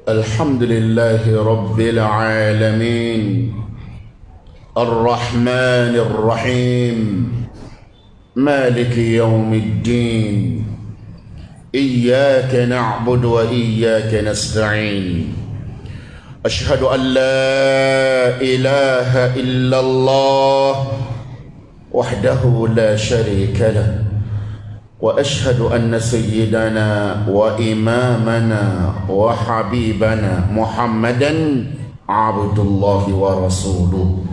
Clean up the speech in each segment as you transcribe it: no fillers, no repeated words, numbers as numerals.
الحمد لله رب العالمين الرحمن الرحيم مالك يوم الدين إياك نعبد وإياك نستعين أشهد أن لا إله إلا الله وحده لا شريك له وأشهد أن سيدنا وإمامنا وحبيبنا محمدا عبد الله ورسوله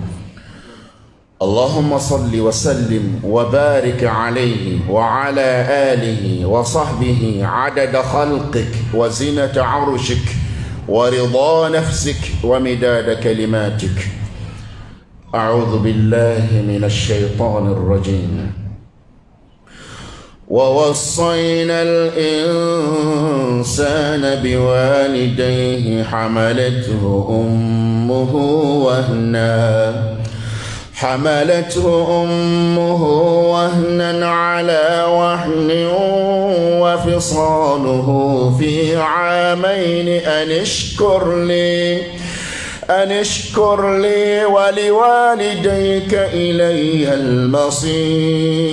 اللهم صل وسلم وبارك عليه وعلى آله وصحبه عدد خلقك وزنة عرشك ورضا نفسك ومداد كلماتك. أعوذ بالله من الشيطان الرجيم. ووصينا الإنسان بوالديه حملته أمه وهنا على وهن وفصاله في عامين أن اشكر لي ولوالديك إلي المصير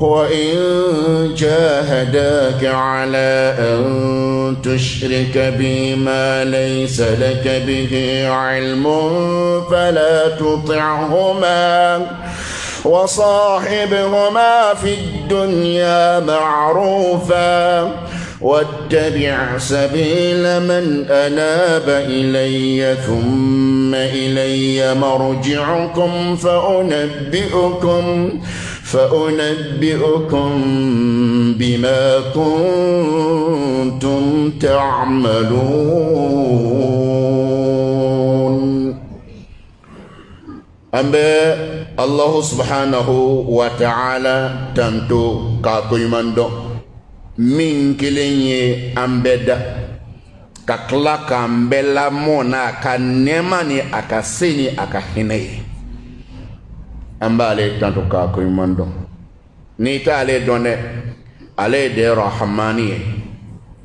وإن جاهداك على أن تشرك بي ما ليس لك به علم فلا تطعهما وصاحبهما في الدنيا معروفا واتبع سبيل من أناب إلي ثم إلي مرجعكم فأنبئكم بما كنتم تعملون. أمبي الله سبحانه وتعالى تنتو كاكويماندو min kelen ye an bɛɛ da ka tila k'an bɛɛ lamɔ n'a ka nɛɛma ni a ka se ni a ka hinɛ ye. An b'ale tanto k'a ko ɲuman dɔn. N'i t'ale dɔn dɛ, ale ye de rahamani ye,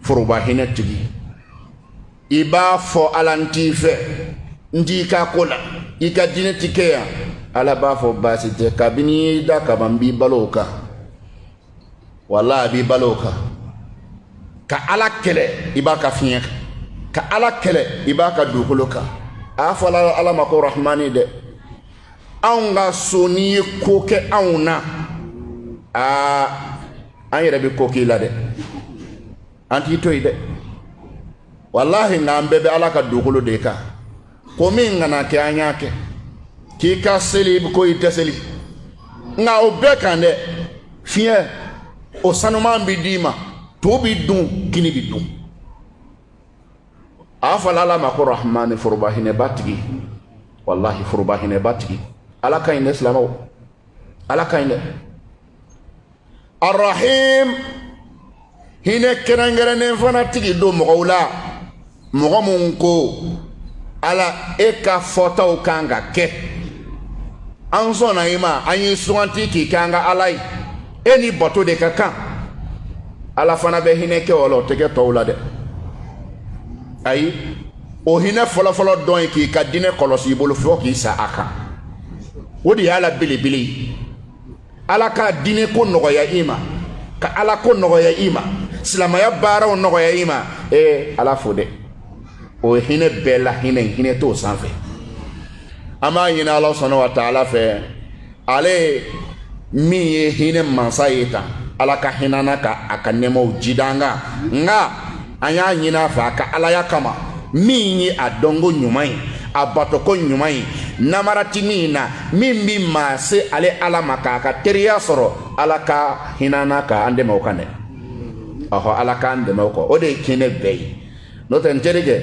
foroba hinɛ tigi. I b'a fɔ Ala n t'i fɛ, n t'i ka ko la, i ka diinɛ ti kɛ yan. Ala b'a fɔ baasi tɛ, kabini i da kaban b'i balo o kan. Wallahi bi balo ka Ala kɛlɛ i b'a ka fiɲɛ kan, ka Ala kɛlɛ i b'a ka dugukolo kan. A fɔla Ala ma ko rahmani dɛ. Anw ka so n'i ye ko kɛ anw na, an yɛrɛ bɛ ko k'i la dɛ, an t'i to yen dɛ. Wallahi nka an bɛɛ bɛ Ala ka dugukolo de kan. Ko min ŋana kɛ an y'a kɛ, k'i ka seli i ko i tɛ seli, nka o bɛɛ kan dɛ fiɲɛ o sanuman bi d'i ma, to bi dun, kini bi dun. A fɔla Ala ma ko rahmani, foroba hinɛba tigi. Wallahi foroba hinɛba tigi. Ala ka ɲi dɛ silamɛw, Ala ka ɲi dɛ. Arrahim, hinɛ kɛrɛnkɛrɛnnen fana tigi don mɔgɔw la, mɔgɔ mun ko Ala e ka fɔtaw kan ka kɛ. An sɔnna i ma, an y'i suganti k'i kɛ an ka Ala ye. E ni bato de ka kan. Ala fana bɛ hinɛ kɛ o la, o tɛ kɛ tɔw la dɛ. Ayi, o hinɛ fɔlɔfɔlɔ dɔn ye k'i ka diinɛ kɔlɔsi i bolo fɔ k'i sa a kan. O de y'Ala belebele ye. Ala ka diinɛ ko nɔgɔya i ma, ka Ala ko nɔgɔya i ma, silamɛya baaraw nɔgɔya i ma. Ala fo dɛ. O hinɛ bɛɛ la hinɛ t'o sanfɛ. An b'a ɲini Ala subhanahu wa ta'ala fɛ, ale min ye hinɛ mansa ye tan, Ala ka hinana ka a ka nɛmaw jida an kan. Nka an y'a ɲini a fɛ a ka Alaya kama, min ye a dɔnko ɲuman ye, a batoko ɲuman ye, namarati min na, min bi maa se ale Ala ma k'a ka teriya sɔrɔ, Ala ka hinana ka an dɛmɛ o kan dɛ. Ala k'an dɛmɛ o kɔ. O de ye hinɛ bɛɛ ye. N'o tɛ n terikɛ,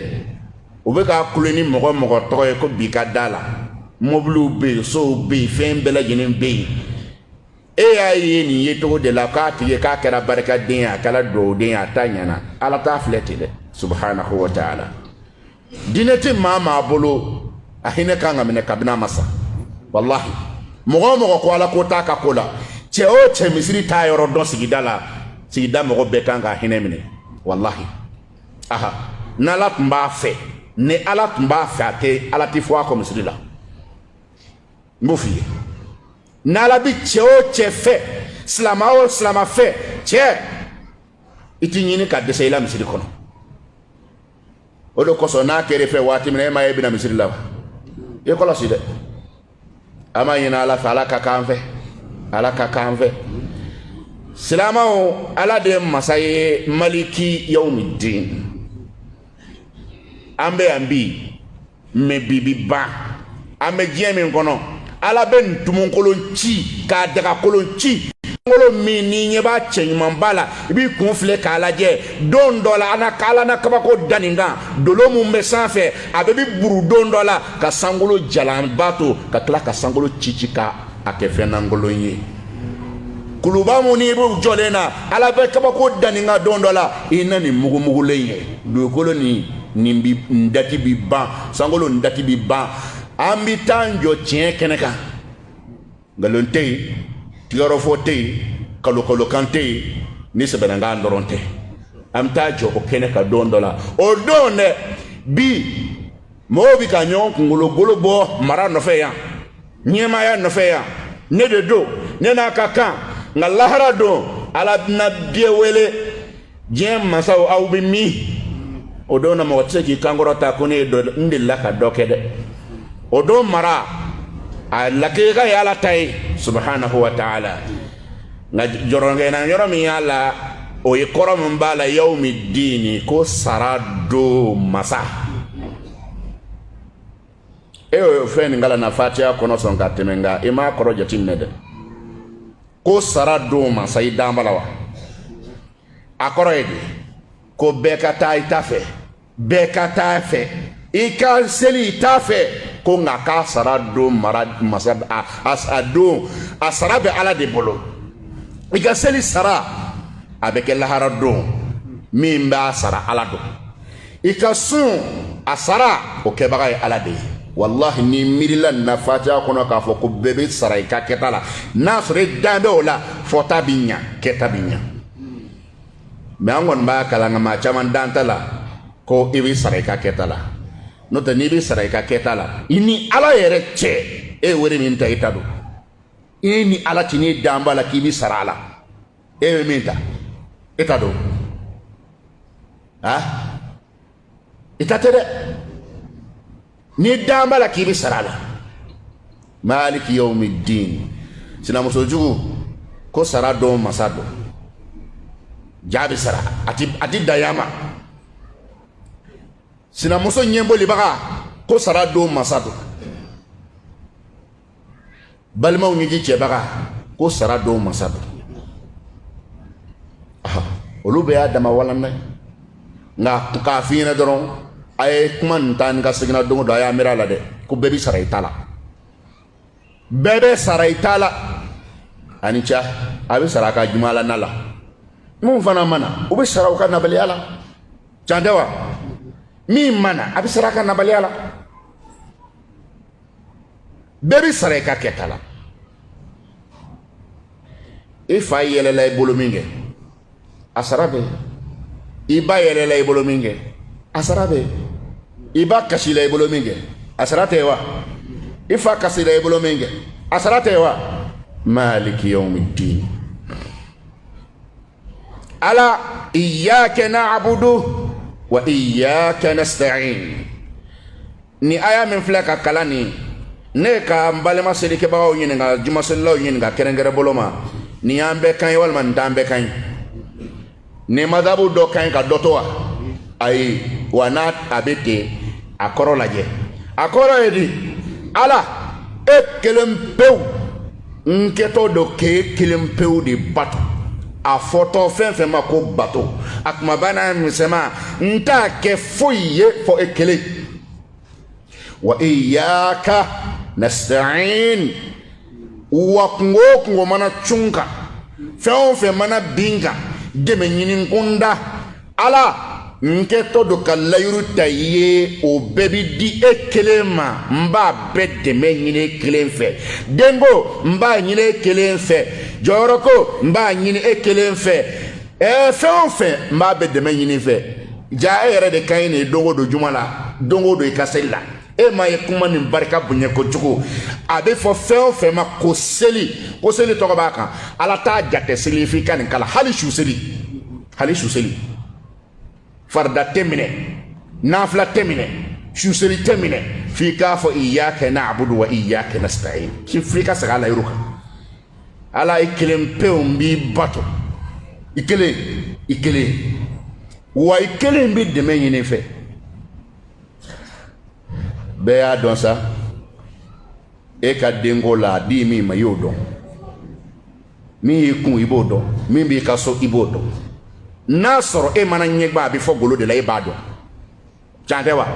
u bɛ k'a kule ni mɔgɔ tɔgɔ ye ko bi ka da la. Mobiliw bɛ yen, sow bɛ yen, fɛn bɛɛ lajɛlen bɛ yen. E y'a ye nin ye cogo de la k'a tigi k'a kɛra barikaden ye, a kɛra dugawuden ye, a ta ɲɛna. Ala t'a filɛ ten dɛ, subhanahu wa ta'ala. Diinɛ tɛ maa bolo a hinɛ kan ka minɛ kabini a ma sa. Wallahi mɔgɔ mɔgɔ ko Ala ko t'a ka ko la, cɛ o cɛ misiri t'a yɔrɔ dɔn sigida la, sigida mɔgɔ bɛɛ kan ka hinɛ minɛ. Wallahi aha n'ala tun b'a fɛ ni ala tun b'a fɛ a tɛ ala ti fɔ a kɔ misiri la n b'o f'i ye n'ala bi cɛ o cɛ fɛ silama o silama fɛ cɛ i ti ɲini ka dɛsɛ i la misiri kɔnɔ o de kosɔn n'a kɛr'i fɛ waati min na e ma ye i bɛna misiri la wa i kɔlɔsi dɛ a ma ɲini ala fɛ ala ka k'an fɛ ala ka k'an fɛ silamaw ala de ye masa ye maliki yawmiddin an bɛ yan bi mɛ bi bi ban an bɛ diɲɛ min kɔnɔ ala bɛ ntumukolon ci k'a dagakolon ci kolon min ni ɲɛ b'a cɛ ɲuman ba la i b'i kun filɛ k'a lajɛ don dɔ la ala na kabako da nin kan dolo mun bɛ sanfɛ a bɛ bi buru don dɔ la ka sankolo jalanba to ka tila ka sankolo ci ka a kɛ fɛn lankolon ye kuluba mun ni b'u jɔlen na ala bɛ kabako da nin kan don dɔ la i na nin mugumugulen ye dugukolo nin dati bi ban sankolo nin dati bi ban an bi taa jɔ tiɲɛ kɛnɛ kan nkalon tɛ yen tigɛrɔfɔ tɛ yen kalokalokan tɛ yen ni sɛbɛnkan dɔrɔn tɛ an bɛ taa jɔ o kɛnɛ kan don dɔ la o don dɛ bi mɔgɔw bɛ ka ɲɔgɔn kunkolo golo bɔ mara nɔfɛ yan ɲɛmaaya nɔfɛ yan ne de don ne n'a ka kan nka lahara don ala bɛna biɲɛ wele diɲɛ masaw aw bɛ min o don na mɔgɔ tɛ se k'i kankɔrɔta ko ne ye n delila ka dɔ kɛ dɛ o don mara a lakika ye ala ta ye subhanahu wa ta'ala nka jɔrɔnkɛna yɔrɔ min y'a la o ye kɔrɔ min b'a la yawmiddin ko sara don masa e y'o fɛn nin kalan na fatiha kɔnɔ sɔn ka tɛmɛ nka i m'a kɔrɔ jateminɛ dɛ ko sara don masa i dan bala wa a kɔrɔ ye de ko bɛɛ ka taa i ta fɛ bɛɛ ka taa fɛ i ka seli i t'a fɛ ko nka k'a sara don masa a don a sara bɛ ala de bolo i ka seli sara a bɛ kɛ lahara don min b'a sara ala don i ka sun a sara o kɛbaga ye ala de ye wallahi ni miirila nin na fatiha kɔnɔ k'a fɔ ko bɛɛ bɛ sara i ka kɛta la n'a sɔrɔ i dan bɛ o la fɔta bɛ ɲa kɛta bɛ ɲa mɛ an kɔni b'a kalan nka maa caman dan ta la ko i bɛ sara i ka kɛta la n'o tɛ n'i bɛ sara i ka kɛta la i ni ala yɛrɛ cɛ e ye wari min ta i ta don i ni ala cɛ n'i dan b'a la k'i bɛ sara a la e bɛ min ta e ta don i ta tɛ dɛ n'i dan b'a la k'i bɛ sara a la maliki yawmiddin sinamuso jugu ko sara don masa don jaa bɛ sara a ti daya ma sinamuso ɲɛbɔlibaga ko sara don masa don balimaw ɲɛji cɛbaga ko sara don masa don olu bɛɛ y'a dama walan dɛ nka k'a f'i ɲɛna dɔrɔn a ye kuma nin taa ni ka seginna don o don a y'a miiri a la dɛ ko bɛɛ bɛ sara i ta la bɛɛ bɛ sara i ta la ani ca a bɛ sara a ka jumalana la mun fana mana u bɛ sara u ka nabaliya la can tɛ wa min mana a bɛ sara a ka nabaliya la bɛɛ bɛ sara i ka kɛta la i fa yɛlɛla i bolo min kɛ a sara bɛ i ba yɛlɛla i bolo min kɛ a sara bɛ i ba kasila i bolo min kɛ a sara tɛ wa i fa kasila i bolo min kɛ a sara tɛ wa maliki yawmiddin ala iyyaka na'budu wa iyyaka nasta'in ni aya min filɛ ka kalan ni ne ka n balima selikɛbagaw ɲininka jumaselilaw ɲininka kɛrɛnkɛrɛn bolo ma ni y'an bɛɛ kan ye walima nin t'an bɛɛ kan ye ni madabu dɔ kan ye ka dɔ to wa ayi wa n'a a bɛ ten a kɔrɔ lajɛ a kɔrɔ ye di ala e kelen pewu n kɛtɔ do k'e kelen pewu de bato a fɔtɔ fɛn fɛn ma ko bato a kumaba n'a misɛnman n t'a kɛ foyi ye fɔ e kelen wa iyyaka nasta'in wa kungo o kungo mana cun kan fɛn o fɛn mana bin kan dɛmɛ ɲini kunda ala n kɛtɔ do ka layiru ta i ye o bɛɛ bi di e kelen ma n b'a bɛɛ dɛmɛ ɲini e kelen fɛ denko n b'a ɲini e kelen fɛ jɔyɔrɔ ko n b'a ɲini e kelen fɛ fɛn o fɛn n b'a bɛɛ dɛmɛ ɲini fɛ ja e yɛrɛ de ka ɲi ne dongo do juma la dongo do i ka seli la e ma ye kuma nin barika bonya kojugu a bɛ fɔ fɛn o fɛn ma ko seli tɔgɔ b'a kan ala t'a jate seli f'i ka nin kala hali su seli farida tɛ minɛ nafila tɛ minɛ su seli tɛ minɛ f'i k'a fɔ iyyaka na'budu wa iyyaka nasta'in f'i ka segin a la yɔrɔ kan ala i kelen pewu n b'i bato i kelen wa i kelen bɛ dɛmɛ ɲini fɛ bɛɛ y'a dɔn sa e ka denko la a di min ma i y'o dɔn min y'i kun i b'o dɔn min b'i ka so i b'o dɔn n'a sɔrɔ e mana ɲɛgba a bɛ fɔ golo de la e b'a dɔn can tɛ wa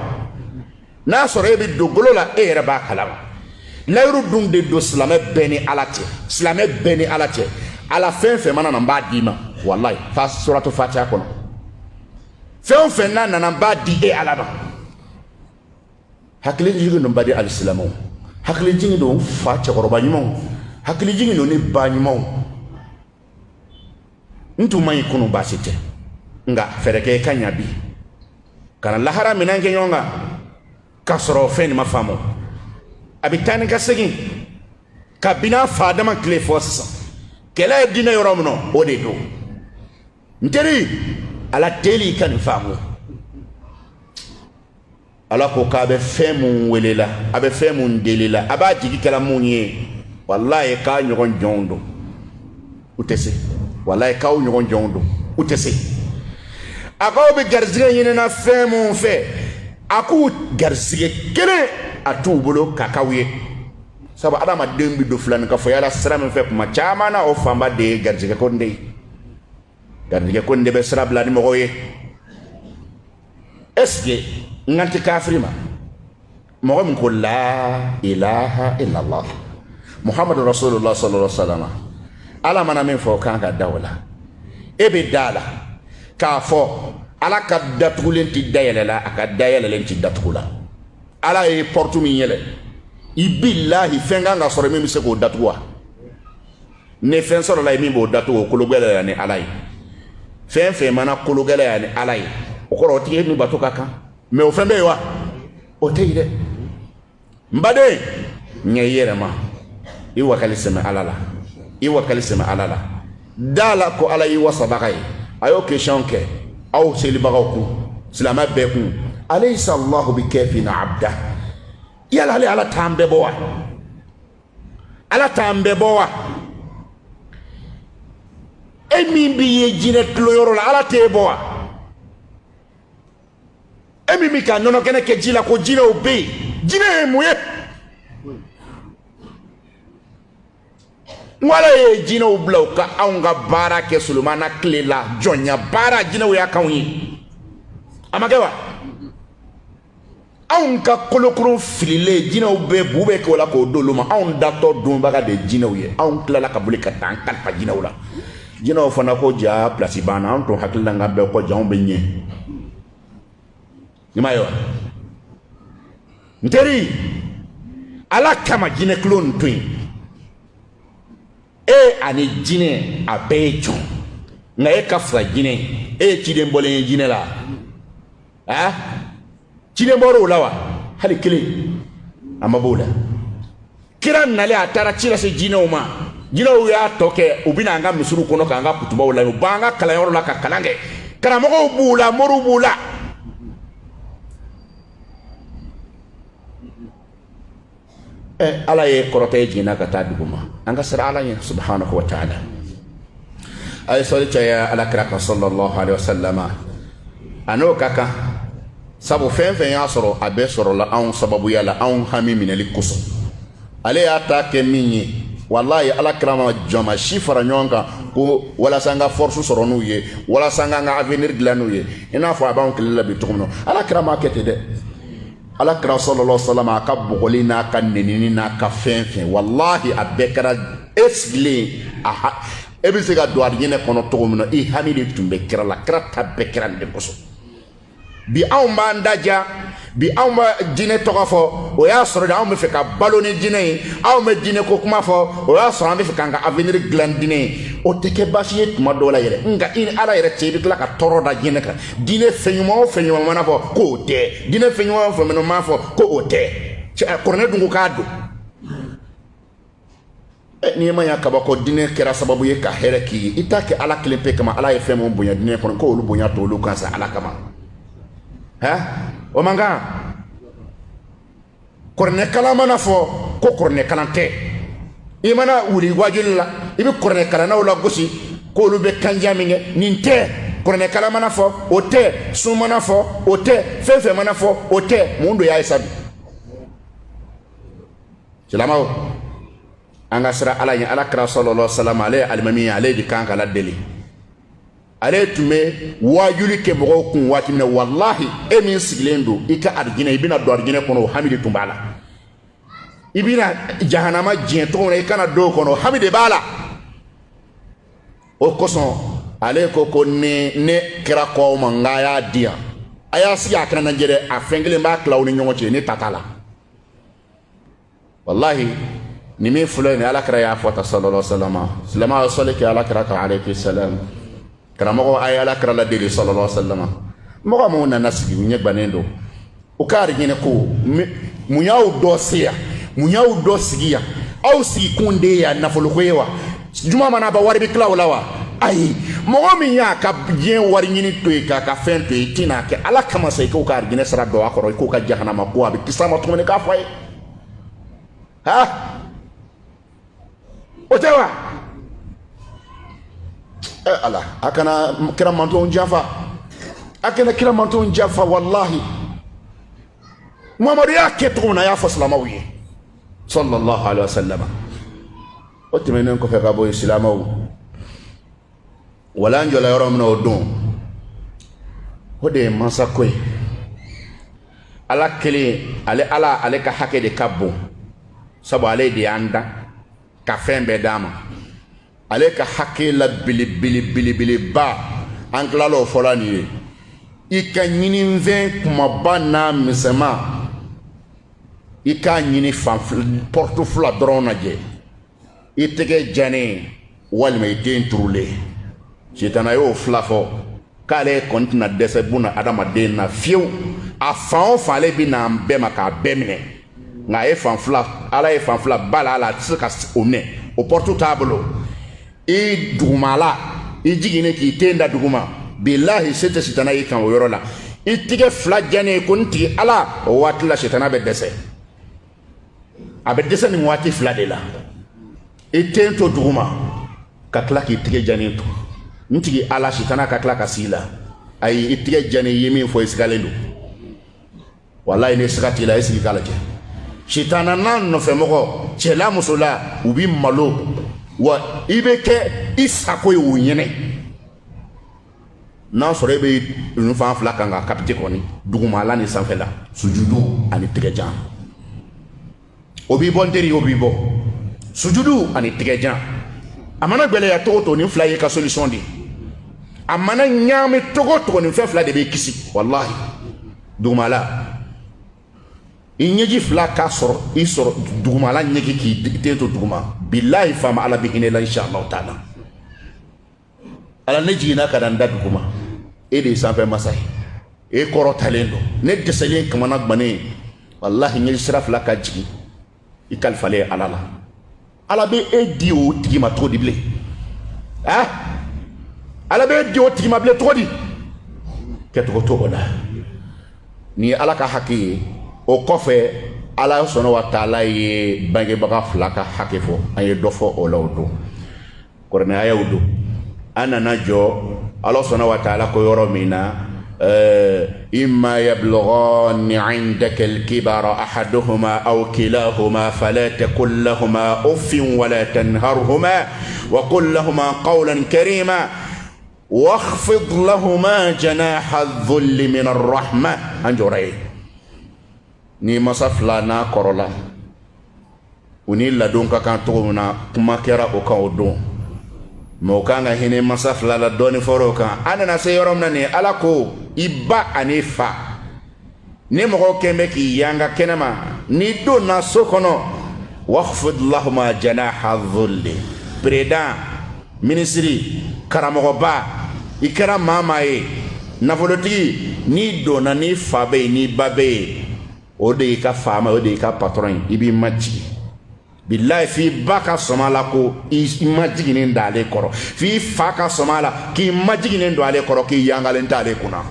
n'a sɔrɔ e bɛ don golo la e yɛrɛ b'a kalama layiru dun de don silamɛ bɛɛ ni ala cɛ ala fɛn fɛn mana na n b'a d'i ma walayi fa suratu fatiha kɔnɔ fɛn o fɛn n'a nana n b'a di e ala ma hakili jigin don badi alisilamɛw hakili jigin don fa cɛkɔrɔba ɲumanw hakili jigin don ni ba ɲumanw n tun man ɲi kunu baasi tɛ nka fɛɛrɛ kɛ i ka ɲa bi kana lahara minɛn kɛ ɲɔgɔn kan k'a sɔrɔ fɛn nin ma faamu a bɛ taa ni ka segin ka bina fa dama tile fɔ sisan kɛlɛ ye diinɛ yɔrɔ min na o de don n teri ala deli i ka nin faamu ala ko k'a bɛ fɛn mun welela a bɛ fɛn mun delila a b'a jigi kɛla mun ye walayi k'a ɲɔgɔn jɔnw don u tɛ se walayi k'aw ɲɔgɔn jɔnw don u tɛ se a k'aw bɛ garisɛgɛ ɲinina fɛn mun fɛ a k'u garisɛgɛ kelen a t'u bolo ka k'aw ye sabu adamaden bɛ don filanin ka fɔ yala sira min fɛ kuma caman na o fanba de ye garisɛgɛ ko de ye garisɛgɛ ko de bɛ sira bila ni mɔgɔw ye est-ce que n kan tɛ kafiri ma mɔgɔ min ko la ilaha illallah muhammadu rasulullah sallallahu alaihi wa sallam ala mana min fɔ kan ka da o la e bɛ da la k'a fɔ ala ka datugulen ti dayɛlɛ la a ka dayɛlɛlen ti datugu la ala ye porte min yɛlɛ i billahi fɛn kan ka sɔrɔ min bɛ se k'o datugu wa ni fɛn sɔrɔ la ye min b'o datugu o kologɛlɛya ni ala ye fɛn fɛn mana kologɛlɛya ni ala ye o kɔrɔ o tigi ni bato ka kan mɛ o fɛn bɛ yen wa o tɛ yen dɛ n baden ɲɛ i yɛrɛ ma i wakali sɛmɛ ala la i wakali sɛmɛ ala la da la ko ala y'i wasabaga ye a y'o question kɛ aw selibagaw kun silamɛ bɛɛ kun alaysa allahu bi kafin abda yala ale ala t'an bɛɛ bɔ wa ala t'an bɛɛ bɔ wa e min b'i ye jinɛ tuloyɔrɔ la ala t'e bɔ wa e min bɛ ka nɔnɔ kɛnɛ kɛ ji la ko jinɛw bɛ yen jinɛ ye mun ye wala ye jinɛw bila u ka anw ka baara kɛ solomana tile la jɔnya baara jinɛw y'a k'anw ye a ma kɛ wa anw ka kolokurun fililen jinɛw bɛ bu bɛ kɛ o la k'o d'olu ma anw datɔ donbaga de jinɛw ye anw tilala ka boli ka taa an kalifa jinɛw la jinɛw fana ko ja place banna anw tun hakili la n ka bɛɛ kɔ ja anw bɛ ɲɛ ni ma ye wa n teri ala kama jinɛ kulo nin to yen e ani jinɛ a bɛɛ ye jɔn nka e ka fisa jinɛ e ye ciden bɔlen ye jinɛ la ciden bɔra o la wa hali kelen a ma b'o la kira nalen a taara ci lase jinɛw ma jinɛw y'a tɔ kɛ u bɛna an ka misiriw kɔnɔ k'an ka kutubaw la u b'an ka kalanyɔrɔ la ka kalan kɛ karamɔgɔw b'u la moriw b'u la ala ye kɔrɔta ye jiginna ka taa dugu ma an ka sira ala ɲɛ subhanahu wa ta'ala a ye sɔli caya ala kira kan sallallahu alaihi wa sallama a n'o ka kan sabu fɛn fɛn y'a sɔrɔ a bɛɛ sɔrɔla anw sababuya la anw hami minɛli kosɔn ale y'a ta kɛ min ye wallahi ala kira ma jɔn ma si fara ɲɔgɔn kan ko walasa an ka force sɔrɔ n'u ye walasa an ka avenir dilan n'u ye i n'a fɔ a b'anw kile la bi cogo min na ala kira ma kɛ ten dɛ ala kira sallallahu alaihi wasallam a ka bugɔli n'a ka nenini n'a ka fɛn fɛn wallahi a bɛɛ kɛra e sigilen e bɛ se ka don alijinɛ kɔnɔ cogo min na i hami de tun bɛ kira la kira ta bɛɛ kɛra nin de kosɔn bi anw b'an daja bi anw bɛ jinɛ tɔgɔ fɔ o y'a sɔrɔ de anw bɛ fɛ ka balo ni jinɛ ye anw bɛ jinɛ ko kuma fɔ o y'a sɔrɔ an bɛ fɛ k'an ka avenir dilan dinɛ ye o tɛ kɛ baasi ye tuma dɔw la yɛrɛ nka i ni ala yɛrɛ cɛ i bɛ tila ka tɔɔrɔ da diinɛ kan diinɛ fɛn ɲuman o fɛn ɲuman mana fɔ k'o tɛ diinɛ fɛn ɲuman o fɛn ɲuman mana fɔ k'o tɛ kɔrɔnɛ dun ko k'a don n'i ma ɲa kaba ko diinɛ kɛra sababu ye ka hɛrɛ k'i ye i t'a kɛ ala kelen pe kama ala ye fɛn mun bonya diinɛ kɔnɔ k'olu bonya to olu kan sa ala kama o man kan kɔrɔnɛ kalan mana fɔ ko kɔrɔnɛ kalan tɛ i mana wuli wajuli la i bɛ kɔrɔnɛ kalannaw la gosi k'olu bɛ kanja min kɛ nin tɛ kɔrɔnɛ kalan mana fɔ o tɛ sun mana fɔ o tɛ fɛn fɛn mana fɔ o tɛ mun do y'a ye sa bi silamɛw an ka sira ala ɲɛ ala kira sallallahu alaihi wasallam ale ye alimami ye ale de kan ka ladeli ale tun bɛ wajuli kɛ mɔgɔw kun waati min na walahi e min sigilen don i ka arijinɛ i bɛna don arijinɛ kɔnɔ o hami de tun b'a la i bɛna jahanama diɲɛ cogo min na i kana don o kɔnɔ o hami de b'a la o kosɔn ale ko ne kira kɔ ma n k'a y'a di yan a y'a sigi a kana lajɛ dɛ a fɛn kelen b'a tila aw ni ɲɔgɔn cɛ ne ta t'a la walahi ni min filɛ ni ala kira y'a fɔ ta sallallahu alaihi wasallam silamɛ sɔli kɛ ala kira kan alayhi salam karamɔgɔ a ye ala kira ladeli sallallahu alaihi wasallam mɔgɔ minnu nana sigi u ɲɛguwanen don u ka arijinɛ ko mun y'aw dɔ se yan mun y'aw dɔ sigi yan aw sigi kun de ye yan nafoloko ye wa juma mana ban wari bɛ tila o la wa ayi mɔgɔ min y'a ka diɲɛ wari ɲini to yen k'a ka fɛn to yen i tɛna kɛ ala kama sa i k'o ka arijinɛ sara don a kɔrɔ i k'o ka jahanama ko a bɛ kisi a ma tuguni k'a fɔ a ye o tɛ wa ala a kana kira mantonw janfa a kana kira mantonw janfa walahi mamadu y'a kɛ cogo min na a y'a fɔ silamɛw ye sallallahu alaihi wasallam o tɛmɛnen kɔfɛ ka bɔ yen silamɛw wala an jɔla yɔrɔ min na o don o de ye mansako ye ala kelen ale ka hakɛ de ka bon sabu ale de y'an dan ka fɛn bɛɛ d'a ma ale ka hakɛ la belebeleba an tilala o fɔla nin ye i ka ɲinifɛn kumaba n'a misɛnman i k'a ɲini porte fila dɔrɔn lajɛ i tɛgɛ janen walima i den turulen sitana y'o fila fɔ k'ale kɔni tɛna dɛsɛ buna adamaden na fiyewu a fan o fan ale bɛ n'an bɛɛ ma k'a bɛɛ minɛ nka a ye fan fila ala ye fan fila ba la ala a tɛ se ka o minɛ o porte t'a bolo i dugumala i jiginnen k'i ten da duguma bilahi se tɛ sitana y'i kan o yɔrɔ la i tigɛ fila jannen ko n tigi ala o waati la sitana bɛ dɛsɛ a bɛ dɛsɛ nin waati fila de la i ten to duguma ka tila k'i tigɛ jannen to n tigi ala sitana ka tila ka s'i la ayi i tigɛ jannen i ye min fɔ i sigalen don walayi ni siga t'i la i sigi k'a lajɛ sitana n'a nɔfɛmɔgɔ cɛla musola u bi malo wa i bɛ kɛ i sago ye o ɲɛnɛ n'a sɔrɔ e bɛ ninnu fan fila kan ka kapite kɔni dugumala ni sanfɛla sujudu ani tigɛjan o b'i bɔ n teri o b'i bɔ sujudu ani tigɛjan a mana gwɛlɛya togo to nin fila ye ka solution de a mana ɲaami togo togo nin fɛn fila de b'i kisi walahi dugumala i ɲɛji fila k'a sɔrɔ i sɔrɔ dugumala ɲɛji k'i den to duguma bilahi faama ala bɛ hinɛ la inshallah taala ala ne jiginna ka dan da duguma e de ye sanfɛ masa ye e kɔrɔ talen don ne dɛsɛlen kamana gannen walahi ɲɛji sira fila ka jigin i kalifalen ala la ala bɛ e di o tigi ma cogo di bilen ala bɛ e di o tigi ma bilen cogo di kɛcogo t'o la nin ye ala ka hakɛ ye o kɔfɛ ala sɔnna wa taala ye bangebaga fila ka hakɛ fɔ an ye dɔ fɔ o la o don kɔrɔnɛyaw don an nana jɔ ala sɔnna wa taala ko yɔrɔ min na imma yablughanni 'indaka al-kibara ahaduhuma aw kilahuma fala taqul lahuma uffin wala tanharhuma wa qul lahuma qawlan karima واخفض لهما جناح الذل من الرحمة أنجوري ni masa fila n'a kɔrɔla u ni ladon ka kan cogo min na kuma kɛra o kan o don mɛ o kan ka hinɛ masa fila la dɔɔni fɔra o kan an nana se yɔrɔ min na nin ala ko i ba ani fa ni mɔgɔ kɛn bɛ k'i yanga kɛnɛma ni donna so kɔnɔ wakhfid lahuma janaha dhulli président ministri karamogoba ikara mama ye nafolotigi ni donna ni fa be ni ba be o de ka fama o de ka patron ibi maji billahi fi baka somala ko i majiginen dale koro fi faka somala ki majiginen do ale koro ki yangalen dale kuna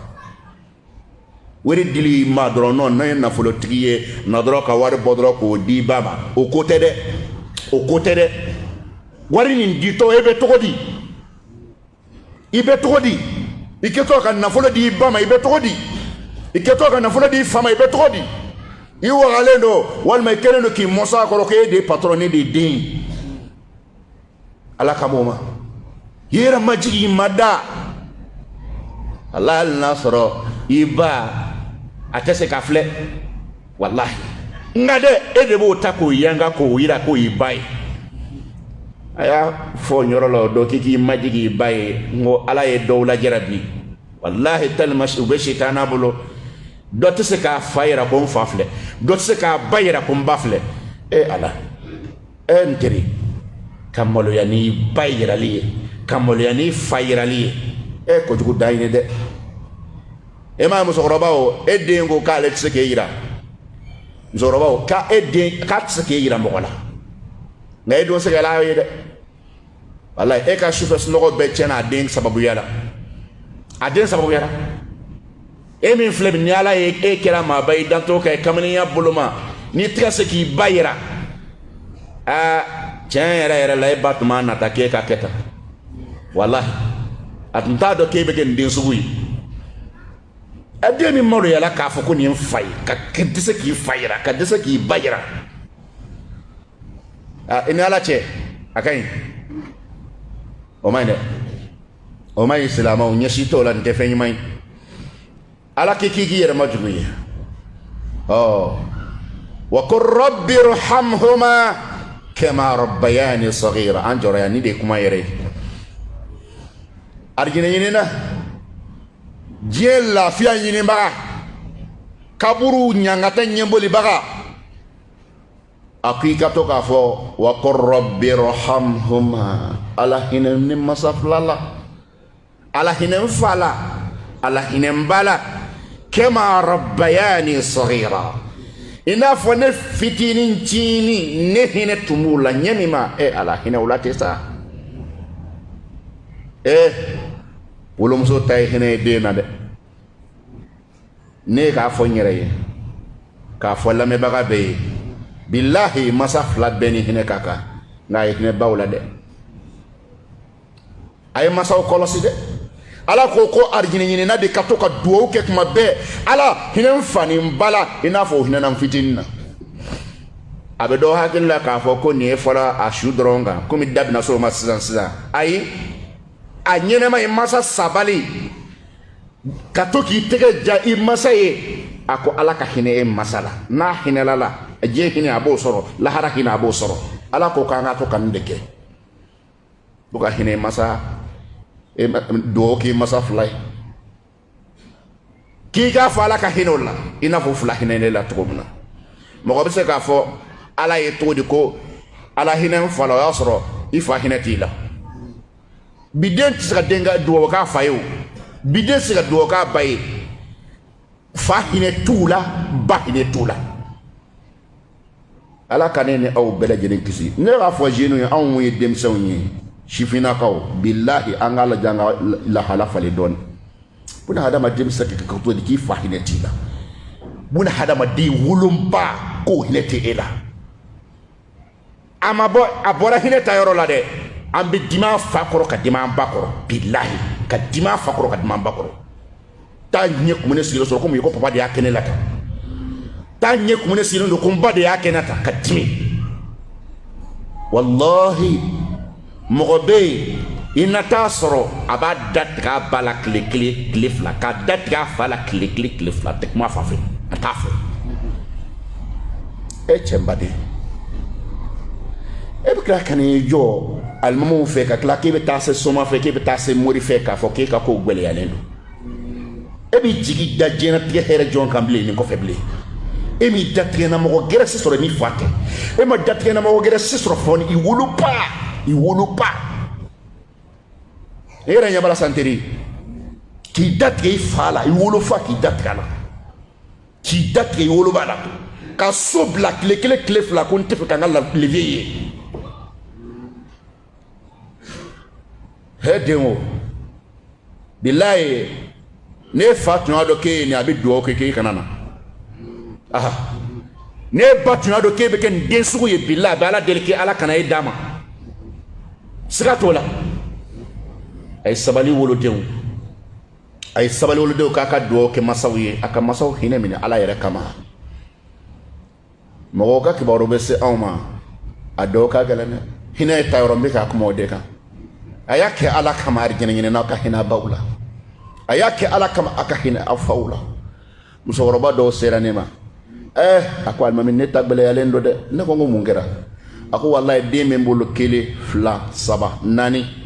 wori dili ma doro non na nafolotigi ye na doro ka wari bodro ko di baba o kote de wari nin dito ebe togodi iketo ka nafolo di bama ibe togodi iketo ka nafolo di fama ibe togodi i wagalendo walma kelendo ki mosa ko ke de patroni de din ala kamoma yera majigi mada Allah al nasro iba atese kafle wallahi ngade edebo tako yanga ko yira ko ibai aya fo nyorolo do kiki majigi ibai ngo ala ye dowla jarabi wallahi talmash ube shitana bolo do tese ka fayra ko fafle do tese ka bayra ko bafle e ala enteri kamolo yani bayra li kamolo yani fayra li e ko jugu dayne de e ma mo sokroba o e dengo ka le tese ke yira zoroba o ka e den ka tese ke yira mo wala ngay do se la yede wallahi e ka shufes no be chena den sababu yala aden sababu yala e min fleb ni ala e kera ma bay danto kay kamani ya buluma ni trase ki bayira a tiens era la batman attaquer ka keta wallahi atanta do kebe gen den suguyi ade mi molo yala ka foko ni fay ka kedise ki fayira ka dise ki bayira ina ala che akai o mai islama o nyashito la nte fenyi mai ala kiki yere majuguye wa qur rabbi irhamhuma kama rabbayani saghira anjora yani de kuma yere arjine yinina jella fiya yinin baga kaburu nyangata nyemboli baga akika to ka fo wa qur rabbi irhamhuma ala hinen masaflala ala hinen fala ala hinen bala kama rabbayani saghira ina fo ne fitinin chini ne hine tumula nyamima ala hine ulate sa wolum so tay hine de na de ne ka fo nyere ka fo la me baga be billahi masafla beni hine kaka ngai hine bawla de ay masaw kolosi de ala ko arjine nyine na de katoka duo ke kuma be ala hinen fani mbala ina fo hinen nam fitinna abe do hakin la ka fo ko ni fara ashudronga komi dabna so masisan ay anyene ma masa sabali katoki tege ja i masaye ako ala ka hine masala na hinelala je hine abo soro la harakina abo soro ala ko kanga to kan deke buka hine masa do ki masa fly ki ga fala ka hinola ina fo fla hinene la tugumna mo ko bese ka fo ala ye to di ko ala hinen fala ya soro ifa hinatila biden tsaka denga do ka fayo biden tsaka do ka baye fa hinetula ba hinetula ala kanene aw bela jenen kisi ne ga fo jenu ya an wi dem sawni shifina kaw billahi an ala janga la halafa le don buna hada ma dem sake ka to di ki fa hinetila buna hada ma di wulumba ko hinete ela ama bo abora hineta yoro la de ambe dima fakoro ka dima bakoro billahi ka dima fakoro ka dima bakoro ta nye kumune silo so ko mu ko papa de akene la ta nye kumune silo ndo kumba de akene ta ka dimi wallahi mogobe inata soro aba datka bala kle fla ka datka fala kle fla tek ma fa fe atafe chembade bikra kane jo almamu fe ka kla ke beta se soma fe ke beta se mori fe ka fo ke ka ko gbele yalendo bi jigi da jena tie here jon kamble ni ko feble mi datke na mo gere se soro mi fate ma datke na mo gere se soro foni i wulu pa yɛrɛ ɲɛ bala santeri k'i datigɛ i fa la i wolofa k'i datigɛ a la k'i datigɛ i woloba la ka so bila tile kelen tile fila ko n tɛ fɛ ka n ka levier ye hɛ den o bilayi ne fa tun y'a dɔn k'e ye nin a bɛ dugawu kɛ k'e kana na ne ba tun y'a dɔn k'e bɛ kɛ nin den sugu ye bilayi a bɛ ala deli kɛ ala kana e d'a ma siga t'o la a ye sabali wolodenw a ye sabali wolodenw k'a ka dugawu kɛ masaw ye a ka masaw hinɛ minɛ ala yɛrɛ kama mɔgɔw ka kibaru bɛ se anw ma a dɔw ka gɛlɛn dɛ hinɛ ye ta yɔrɔ n bɛ k'a kuma o de kan a y'a kɛ ala kama arijɛnɛ ɲini n'aw ka hinɛ a baw la a y'a kɛ ala kama a ka hinɛ aw faw la musokɔrɔba dɔw sera ne ma a ko alimami ne ta gbɛlɛyalen don dɛ ne ko n ko mun kɛra a ko walayi den bɛ n bolo 1 2 3 4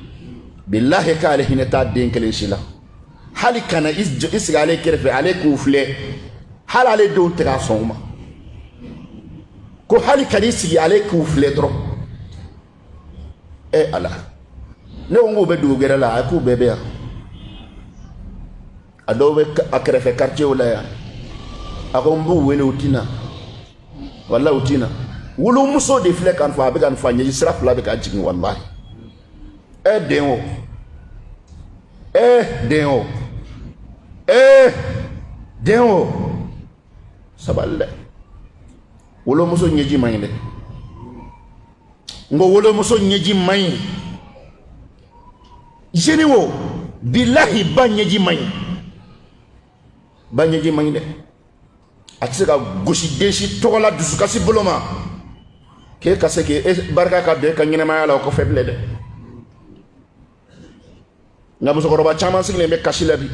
bilahi k'ale hinɛ t'a den kelen si la hali kana i sigi ale kɛrɛfɛ ale k'u filɛ hali ale denw tɛ k'a sɔn o ma ko hali kan'i sigi ale k'u filɛ dɔrɔn ala ne ko n k'u bɛ dugu gɛrɛ la a k'u bɛɛ bɛ yan a dɔw bɛ a kɛrɛfɛ quartier la yan a ko n b'u wele u tina walahi u tina wolomuso de filɛ ka n fɔ a bɛ ka n fɔ a ɲɛji sira fila bɛ ka jigin walahi den o den o den o sabali dɛ wolomuso ɲɛji man ɲi dɛ n ko wolomuso ɲɛji man ɲi jeni o bilahi ba ɲɛji man ɲi ba ɲɛji man ɲi dɛ a tɛ se ka gosi den si tɔgɔ la dusukasi bolo ma k'e ka se k'e barika ka don e ka ɲɛnamaya la o kɔfɛ bilen dɛ nka musokɔrɔba caman sigilen bɛ kasi la bi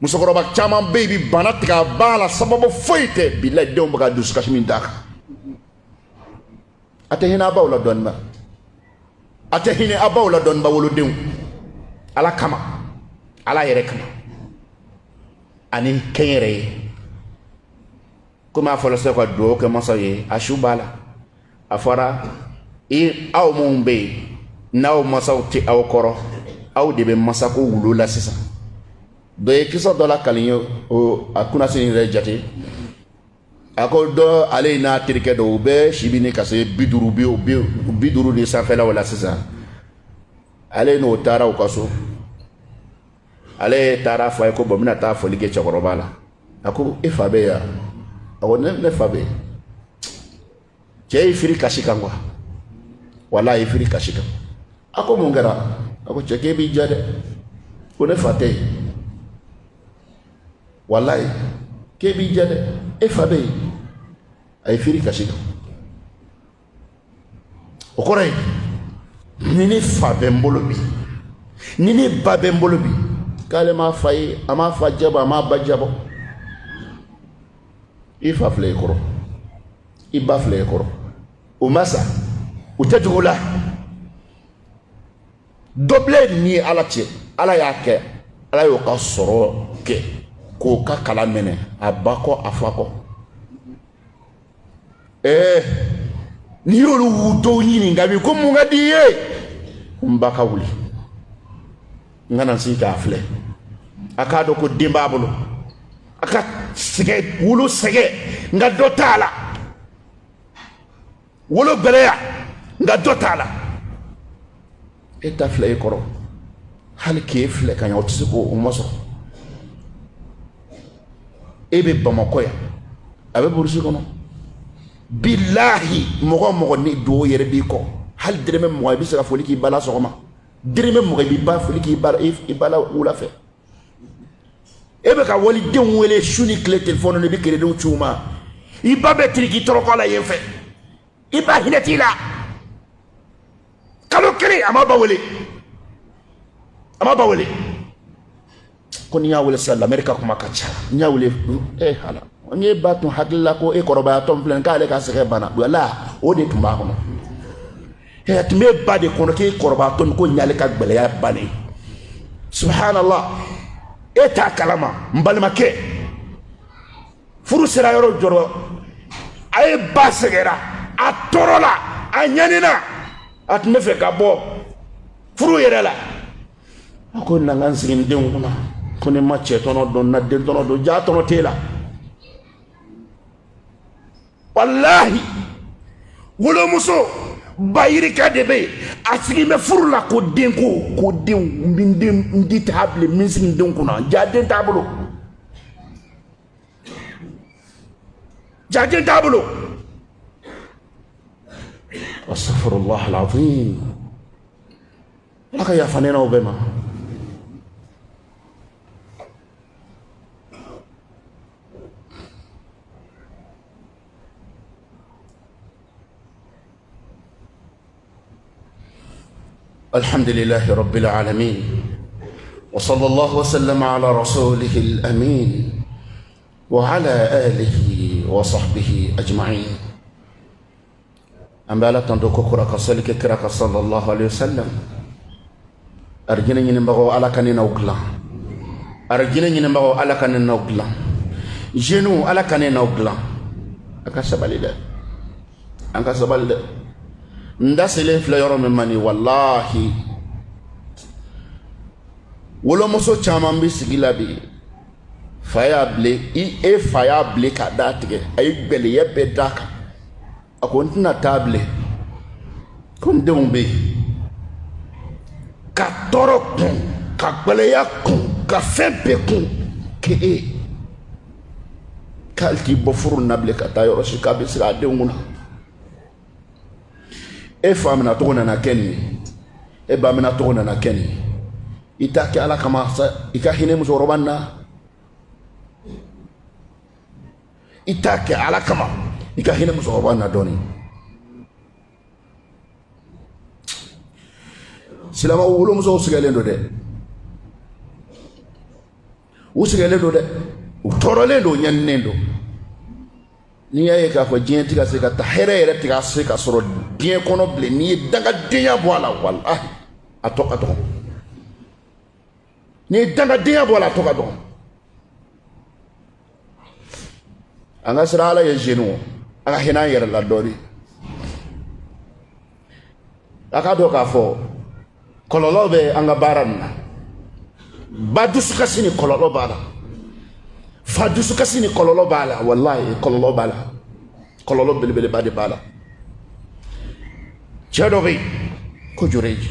musokɔrɔba caman bɛ yen bi bana tigɛ a ba la sababu foyi tɛ bilahi denw bɛ ka dusukasi min d'a kan a tɛ hinɛ a baw la dɔɔnin ba a tɛ hinɛ a baw la dɔɔnin ba wolodenw ala kama ala yɛrɛ kama ani kɛnyɛrɛ ye komi a fɔra sisan ka dugawu kɛ mansaw ye a su b'a la a fɔra aw minnu bɛ yen n'aw mansaw tɛ aw kɔrɔ aw de bɛ masako wolo la sisan dɔ ye kisa dɔ la kalin ye o a kunnasini yɛrɛ jate a ko dɔ ale n'a terikɛ dɔ u bɛ si bi ni ka se 50 de sanfɛlaw la sisan ale n'o taara u ka so ale taara fɔ a ye ko bɔn n bɛna taa foli kɛ cɛkɔrɔba la a ko e fa bɛ yan a ko ne fa bɛ yen cɛ y'i firi kasi kan quoi wala y'i firi kasi kan a ko mun kɛra a ko cɛ k'e b'i ja dɛ ko ne fa tɛ yen walayi k'e b'i ja dɛ e fa bɛ yen a ye firi kasi kan o kɔrɔ ye ni ne fa bɛ n bolo bi ni ne ba bɛ n bolo bi k'ale m'a fa ye a m'a fa jabɔ a m'a ba jabɔ i fa filɛ i kɔrɔ i ba filɛ i kɔrɔ o ma sa u tɛ tugu la dɔ bilɛ nin ye ala cɛ ala y'a kɛ ala y'o ka sɔrɔ kɛ k'o ka kala minɛ a ba kɔ a fa kɔ n'i y'olu dɔw ɲininka bi ko mun ka di i ye n ba ka wuli n kana sin k'a filɛ a k'a dɔn ko den b'a bolo a ka sɛgɛ wolo sɛgɛ nka dɔ t'a la wolo gɛlɛya nka dɔ t'a la e ta filɛ i kɔrɔ hali k'e filɛ ka ɲɛ o tɛ se k'o ma sɔrɔ e bɛ bamakɔ yan a bɛ burusi kɔnɔ bilahi mɔgɔ mɔgɔ ni dugawu yɛrɛ b'i kɔ hali dɛrɛmɛ 20 i bɛ se ka foli k'i ba la sɔgɔma dɛrɛmɛ 20 i b'i ba foli k'i ba la wula fɛ e bɛ ka walidenw wele su ni tile telefɔni na i bɛ keredenw ci u ma i ba bɛ tiri k'i tɔɔrɔ kɔ la yen fɛ i ba hinɛ t'i la kalo kelen a ma ba wele ko n'i y'a wele sisan lamɛri ka kuma ka ca n'i y'a wele hala n ye ba tun hakili la ko e kɔrɔbayatɔ min filɛ nin k'ale ka sɛgɛ bana wala o de tun b'a kɔnɔ a tun bɛ ba de kɔnɔ k'e kɔrɔbayatɔ min ko ɲale ka gbɛlɛya bannen subhanallah e t'a kalama n balimakɛ furu sera yɔrɔ jɔrɔ a ye ba sɛgɛra a tɔɔrɔ la, a ɲanina, a tun bɛ fɛ ka bɔ furu yɛrɛ la, ako nangan sigin den kuna ko ne ma che tono don na den tono do ja tono tela wallahi wolo muso bayiri ka debe asigi me furu la ko den min den ndi table min sigin den kuna ja den tablo ja den tablo astaghfirullah alazim laka ya fanena obema الحمد لله رب العالمين وصلى الله وسلم على رسوله الأمين وعلى آله وصحبه أجمعين أما لا تندوكو كراك صلك كراك صلى الله عليه وسلم أرجيني نمبغو على كان نوغلا أرجيني نمبغو على كان نوغلا جنو على كان نوغلا أكاسبالي ده أكاسبالي ده ndasele fla yoro memani wallahi wolo moso chama mbi sigila bi fayable e fayable ka datige ay gbele yebe daka akontina table kon dembe ka toro kun ka gbele ya kun ka fempe kun ke e kalti bofuru nable ka tayo shika bi sira de nguna e famina to na kenni e ba mina to na kenni itake ala kama sa ikahine muzorobanna itake ala kama ikahine muzorobanna doni silama wulo muso sigalendo de usigalendo de utorolendo nyannendo ni yaye ka ko jien tiga se ka tahere yere tiga se ka soro bien kono ble ni daga denya boala wallahi atoka to ni daga denya boala atoka to anga sira ala ye jenu anga hina yere la dori aka do ka fo kololo be anga baranna badus kasini kololo bala fadusu kasini kololo bala wallahi kololo bala kololo belebele bade bala chedo bi ko jureji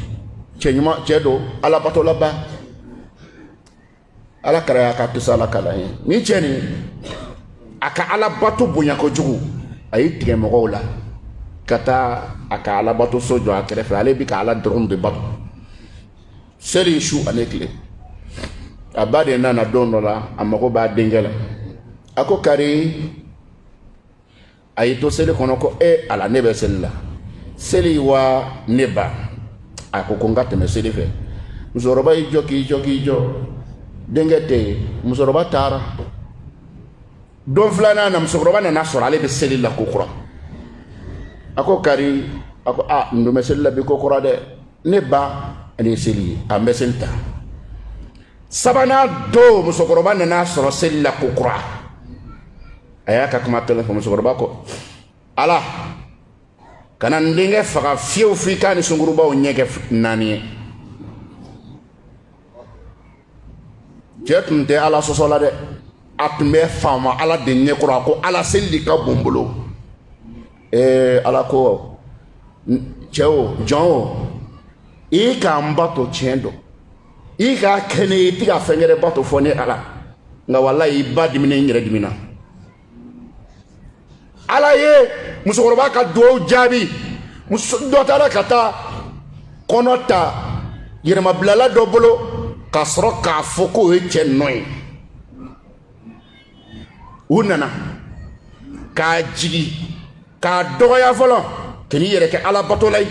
chenyuma chedo ala bato laba ala kara ka tusala kala ni cheni aka ala bato bunya ko jugu ayi tige mo la kata aka ala bato sojo akere fa ale bi ka ala drum de bato seri shu anekle abade nana dono la amako ba dengela ako kari ayito sele kono ko ala nebe sella seli wa neba ako kongate me sele fe musoroba ijo dengete musoroba tara don flana na musoroba na sora ale be sele la kokora ako kari ako ndo me sele bi kokora de neba ani seli ambeselta sabana do musokoroba na soro sella kokora ayaka kuma telefon musokoroba ko ala kana ndinge faga fiu fika ni sunguruba o nyege nani jetum de ala sosola de atme fama ala de nyekura ko ala selli ka bombolo ala ko cheo jon e ka mbato chendo ika kene tiga fengere bato fone ala nga wallahi badimine ngire dimina ala ye musokoroba ka do jabi dotara kata konota yerema blala dobolo kasro ka foko e chennoy unana ka jigi ka doya folo keni yere ke ala bato lay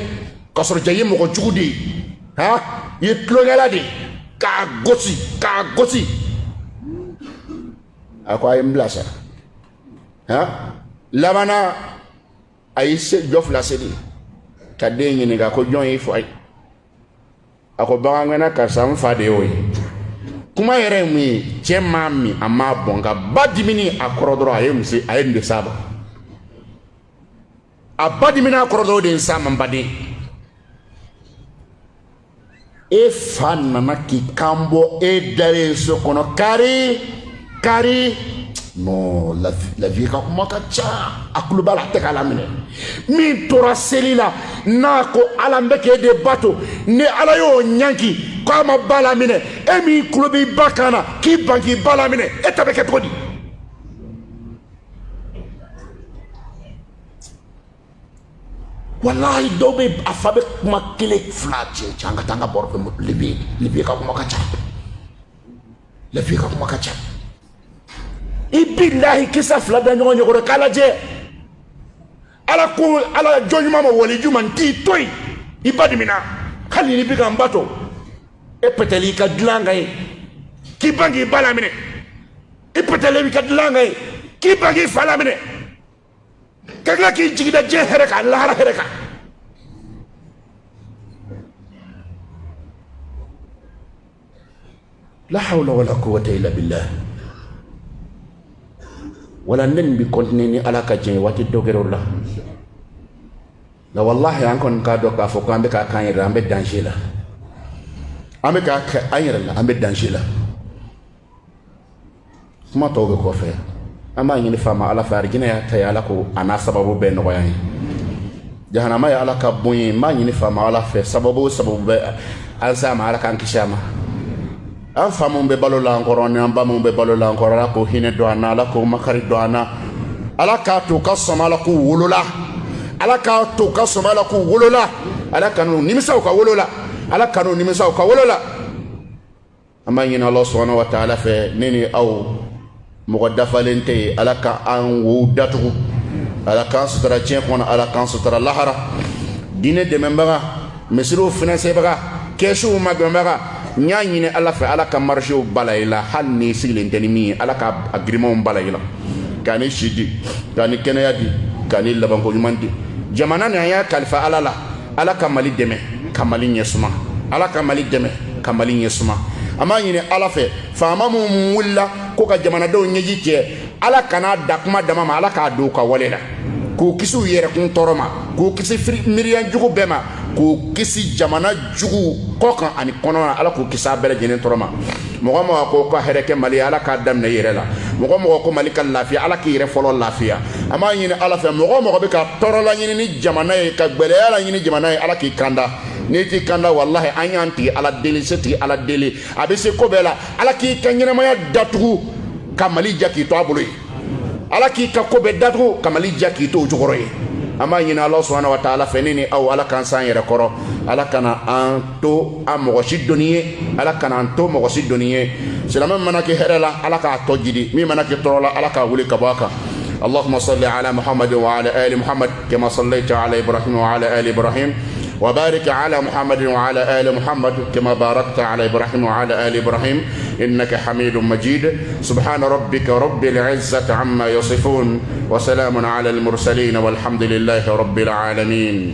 kasro jayi mo ko jugudi ha yitlongela di ka gosi akwa imblasa ha labana ayise jofla sedi kadengi ni ga ko jon ifo ay ako bangana ka sam fade oy kuma yere mi chemami ama bonga badimini akorodoro ayemse ayende saba abadimina akorodoro den sama mbade e fa nana k'i kan bɔ e dalen so kɔnɔ kari non la vie ka kuma ka ca a tulo b'a la a tɛ k'a laminɛ min tora seli la n'a ko ala n bɛ k'e de bato ni ala y'o ɲanki k'a ma ba laminɛ e min tulo b'i ba kan na k'i ban k'i ba laminɛ e ta bɛ kɛ cogo di wallahi dɔw bɛ a fa bɛ kuma kelen fila cɛ an ka taa an ka baro kɛ libi ka kuma ka ca libi ka kuma ka ca i billahi kisa fila da ɲɔgɔn ɲɔgɔn k'a lajɛ ala ko ala jɔn ɲuman ma waliju ma n t'i to yen i ba dimina hali ni bi ka n ba to e pɛtɛli i ka dilan kan ye k'i ban k'i ba laminɛ i pɛtɛli i ka dilan kan ye k'i ban k'i fa laminɛ ka tila k'i jigi da diɲɛ hɛrɛ kan lahara hɛrɛ kan la hawla wala quwwata illa billah wala nen bi continuer ni ala ka jeng wati dogero la wallahi an kon ka do ka fo ko ambe ka kan yira ambe danger la ambe ka ayira la ambe danger la kuma to be ko fe ama nyini fama ala fa arjina ya ta ala ko ana sababu be no yan jahanama ya ala ka bonyi ma nyini fama ala fe sababu be alsa ma ala kan kishama an famu be balola encore on amba mu be balola encore ala ko hine do ana ala ko makari do ana ala ka to ka sama ala ko wolola ala ka to ka sama ala ko wolola ala kanu nimisa ka wolola ala kanu nimisa ka wolola amma yin Allah subhanahu wa ta'ala fe nini aw mo dafalente ala ka an wo datu ala kan sutra tien kono ala kan sutra lahara dine de membaga mesiro finance baga kesu magbaga ñañine ala fe ala ka marché balayla hanni sigilen tani mi ala ka agreement balayla kani shidi kani kenayadi kani laban ko ñumandi jamana ne ya kalifa ala la ala ka mali deme kamali nyesuma ala ka mali deme kamali nyesuma ama ñine ala fe fama mu mulla ko ka jamana do ñeji ce ala kana dakuma dama ma ala ka do ka walela ko kisu yere kun toroma ko kisi miriyan jugu bema ko kisi jamana jugu kokan ani konona ala ko kisa bele jenen toroma mogo mo ko ko hereke mali ala ka damne yere la mogo mo ko mali kan lafiya ala ki yere folo lafiya ama yini ala fe mogo be ka torola yini ni jamana e ka gbele ala yini jamana e ala ki kanda ni ti kanda wallahi anyanti ala deli seti ala deli abise ko bela ala ki kanyina maya datugu kamali jaki to abulu ala ki ka ko be datugu kamali jaki to jogoro yi ama yina Allah subhanahu wa ta'ala fenini aw ala kan san yere koro ala kana anto amogoshi doniye ala kana anto mogoshi doniye silama manaki herela ala ka to jidi mi manaki torola ala ka wuli kabaka اللهم صل على محمد وعلى آل محمد كما صليت على إبراهيم وعلى آل إبراهيم وبارك على محمد وعلى آل محمد كما باركت على إبراهيم وعلى آل إبراهيم إنك حميد مجيد سبحان ربك رب العزة عما يصفون وسلام على المرسلين والحمد لله رب العالمين.